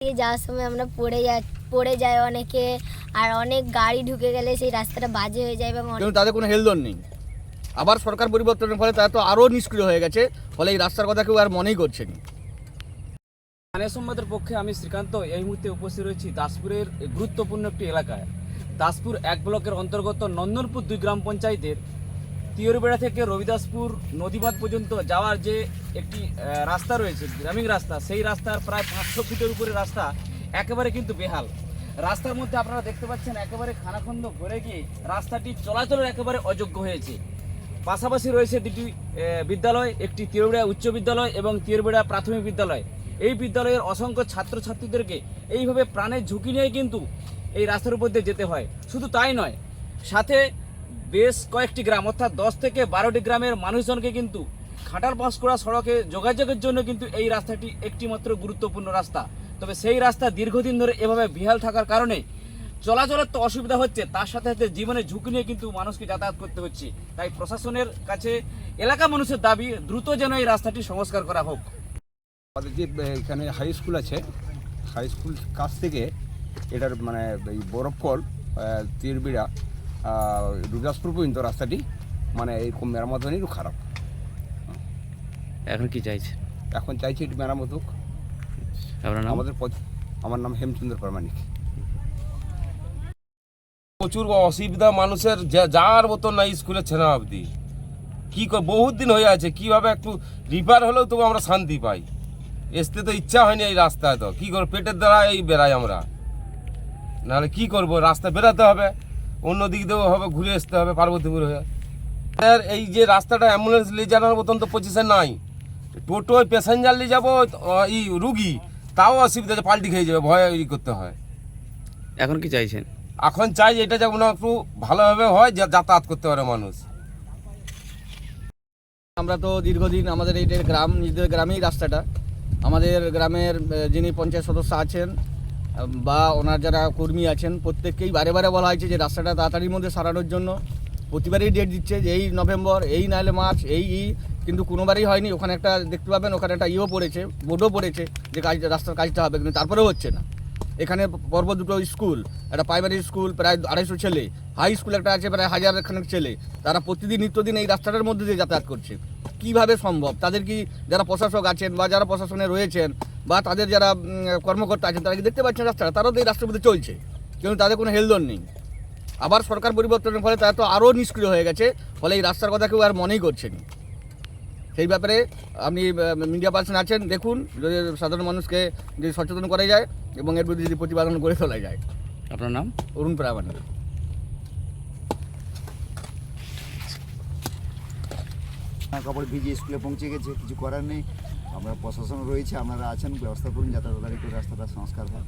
যাওয়ার সময় আমরা পড়ে যাই অনেকে, আর অনেক গাড়ি ঢুকে গেলে সেই রাস্তাটা বাজে হয়ে যায় এবং কিন্তু তাদের কোনো হেলদোল নেই। আবার সরকার পরিবর্তনের ফলে তারা তো আরও নিষ্ক্রিয় হয়ে গেছে, ফলে এই রাস্তার কথা কেউ আর মনেই করছে না। স্থানীয় সংবাদের পক্ষে আমি শ্রীকান্ত এই মুহূর্তে উপস্থিত রয়েছি দাসপুরের গুরুত্বপূর্ণ একটি এলাকায়। দাসপুর 1 ব্লকের অন্তর্গত নন্দনপুর 2 গ্রাম পঞ্চায়েতের তিয়রবেড়া থেকে রবিদাসপুর নদীবাঁধ পর্যন্ত যাওয়ার যে একটি রাস্তা রয়েছে, গ্রামীণ রাস্তা, সেই রাস্তার প্রায় 500 ফিটের উপরে রাস্তা একেবারে কিন্তু বেহাল। রাস্তার মধ্যে আপনারা দেখতে পাচ্ছেন একেবারে খানাখন্দ ভরে গিয়ে রাস্তাটি চলাচলের একেবারে অযোগ্য হয়েছে। পাশাপাশি রয়েছে দুটি বিদ্যালয়, একটি তিয়রবেড়া উচ্চ বিদ্যালয় এবং তিয়রবেড়া প্রাথমিক বিদ্যালয়। এই বিদ্যালয়ের অসংখ্য ছাত্রছাত্রীদেরকে এইভাবে প্রাণের ঝুঁকি নিয়ে কিন্তু এই রাস্তার উপর দিয়ে যেতে হয়। শুধু তাই নয়, সাথে বেশ কয়েকটি গ্রাম অর্থাৎ 10 থেকে 12টি গ্রামের মানুষজনকে কিন্তু ঘাটাল পাঁশকুড়া সড়কে যোগাযোগের জন্য কিন্তু এই রাস্তাটি একটি মাত্র গুরুত্বপূর্ণ রাস্তা। তবে সেই রাস্তা দীর্ঘদিন ধরে এভাবে বেহাল থাকার কারণে চলাচলের তো অসুবিধা হচ্ছে, তার সাথে সাথে জীবনের ঝুঁকি নিয়ে কিন্তু মানুষকে যাতায়াত করতে হচ্ছে। তাই প্রশাসনের কাছে এলাকা মানুষের দাবি দ্রুত যেন এই রাস্তাটি সংস্কার করা হোক। আমাদের যে এখানে হাই স্কুল আছে, হাই স্কুল কাছ থেকে এটার মানে এই বরফকল তিরবিড়া রবিদাসপুর পর্যন্ত রাস্তাটি মানে এরকম মেরামত হয়নি, একটু খারাপ। এখন কি চাইছে? এখন চাইছি একটু মেরামত হোক। আমার নাম হেমচন্দ্র প্রামাণিক। প্রচুর অসুবিধা মানুষের, যার মতন নাই স্কুলের ছেনা অবধি। কী বহুত দিন হয়ে আছে, কীভাবে একটু রিপেয়ার হলেও তবু আমরা শান্তি পাই। আসতে তো ইচ্ছা হয়নি এই রাস্তায়, তো কী করবো, পেটের দ্বারা এই বেড়াই আমরা, নাহলে কী করবো, রাস্তা বেরাতে হবে, অন্য দিক দিয়েও হবে, ঘুরে আসতে হবে পার্বতীপুর হয়ে। এই যে রাস্তাটা অ্যাম্বুলেন্স নিয়ে যাওয়ার মতন তো পজিশন নাই, টোটোয় প্যাসেঞ্জার নিয়ে যাবো এই রুগী, তাও অসুবিধা, পাল্টি খেয়ে যাবে, ভয় করতে হয়। এখন কি চাইছেন? এখন চাই এটা যেমন একটু ভালোভাবে হয়, যাতায়াত করতে পারে মানুষ। আমরা তো দীর্ঘদিন আমাদের এই গ্রাম, নিজেদের গ্রামেই রাস্তাটা, আমাদের গ্রামের যিনি পঞ্চায়েত সদস্য আছেন বা ওনার যারা কর্মী আছেন প্রত্যেককেই বারে বারে বলা হয়েছে যে রাস্তাটা তাড়াতাড়ির মধ্যে সারানোর জন্য। প্রতিবারই ডেট দিচ্ছে যে এই নভেম্বর, এই নাহলে মার্চ, কিন্তু কোনোবারই হয়নি। ওখানে একটা দেখতে পাবেন, ওখানে একটা পড়েছে, বোর্ডও পড়েছে যে রাস্তার কাজটা হবে, কিন্তু তারপরেও হচ্ছে না। এখানে পর্ব দুটো স্কুল, একটা প্রাইমারি স্কুল প্রায় 250 ছেলে, হাই স্কুল একটা আছে প্রায় 1000 খানেক ছেলে, তারা প্রতিদিন নিত্যদিন এই রাস্তাটার মধ্যে দিয়ে যাতায়াত করছে। কিভাবে সম্ভব? তাদের কি যারা প্রশাসক আছেন বা যারা প্রশাসনে রয়েছেন বা তাদের যারা কর্মকর্তা আছেন, তারা কি দেখতে পাচ্ছেন রাস্তাটা? তারাও তো এই রাস্তার মধ্যে চলছে, কিন্তু তাদের কোনো হেলদোল নেই। আবার সরকার পরিবর্তনের ফলে তারা তো আরও নিষ্ক্রিয় হয়ে গেছে, ফলে এই রাস্তার কথা কেউ আর মনেই করছেন। সেই ব্যাপারে আপনি মিডিয়া পার্সন আছেন, দেখুন যদি সাধারণ মানুষকে যদি সচেতন করা যায় এবং এর বিরুদ্ধে যদি প্রতিপাদন করে তোলা যায়। আপনার নাম? অরুণ প্রামাণিক। কাপড় ভিজে স্কুলে পৌঁছে গেছে, কিছু করার নেই। আমরা প্রশাসন রয়েছে, আপনারা আছেন, ব্যবস্থা করুন যাতে তাড়াতাড়ি করে রাস্তাটা সংস্কার হয়।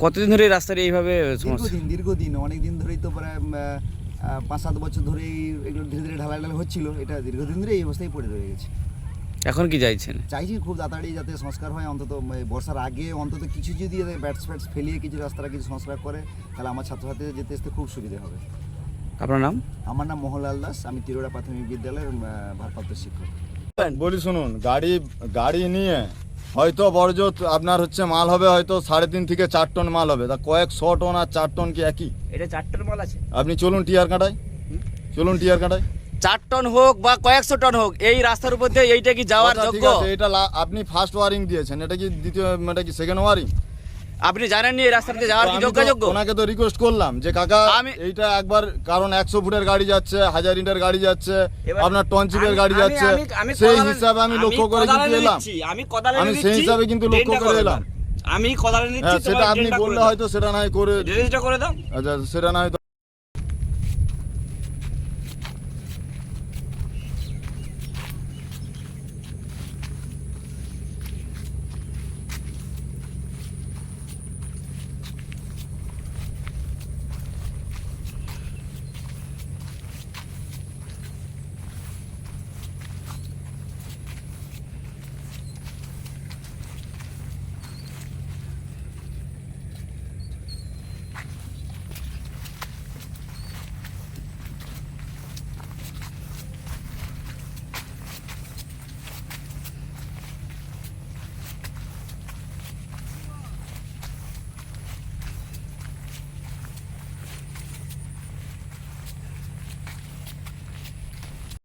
কতদিন ধরে এই রাস্তাটা এইভাবে? দীর্ঘদিন অনেক দিন ধরেই, তো প্রায় 5-7 বছর ধরেই এগুলো ধীরে ধীরে ঢালাই হচ্ছিল। এটা দীর্ঘদিন ধরে এই অবস্থায় পড়ে রয়ে গেছে। এখন কি চাইছেন? চাইছি খুব তাড়াতাড়ি যাতে সংস্কার হয়, অন্তত বর্ষার আগে অন্তত কিছু যদি ব্যাটস ফেলিয়ে কিছু রাস্তাটা কিছু সংস্কার করে, তাহলে আমার ছাত্রছাত্রীদের যেতে আসতে খুব সুবিধা হবে। আপনার নাম? আমার নাম মোহনলাল দাস, আমি তিরোড়া প্রাথমিক বিদ্যালয়ের ভারপ্রাপ্ত শিক্ষক। বলি শুনুন, গাড়ি নিয়ে হয়তো বর্জ্য আপনার হচ্ছে মাল হবে হয়তো 3.5 থেকে 4 টন মাল হবে, তা কয়েকশো টন আর 4 টন কি একই? এটা 4 টন মাল আছে। আপনি চলুন টিয়ার কাটায়, 4 টন হোক বা কয়েকশো টন হোক, এই রাস্তার উপর দিয়ে এইটা কি যাওয়ার যোগ্য? এটা আপনি ফার্স্ট ওয়ারিং দিয়েছেন, এটা কি দ্বিতীয়, এটা কি সেকেন্ড ওয়ারিং? আপনি জানেন নি এই রাস্তাতে যাওয়ার কি যোগ্য? ওনাকে তো রিকোয়েস্ট করলাম যে কাকা এইটা একবার, কারণ 100 ফুটের গাড়ি যাচ্ছে, 1000 ইটের গাড়ি যাচ্ছে, আপনার টনচিপের গাড়ি যাচ্ছে, সেই হিসাবে আমি লক্ষ্য করে কিন্তু এলাম, আমি সেই হিসাবে কিন্তু লক্ষ্য করে এলাম। আমি কোদালে নিচ্ছি, সেটা আপনি বললে হয়তো সেটা নাই করে দাও। আচ্ছা, সেটা না হয়তো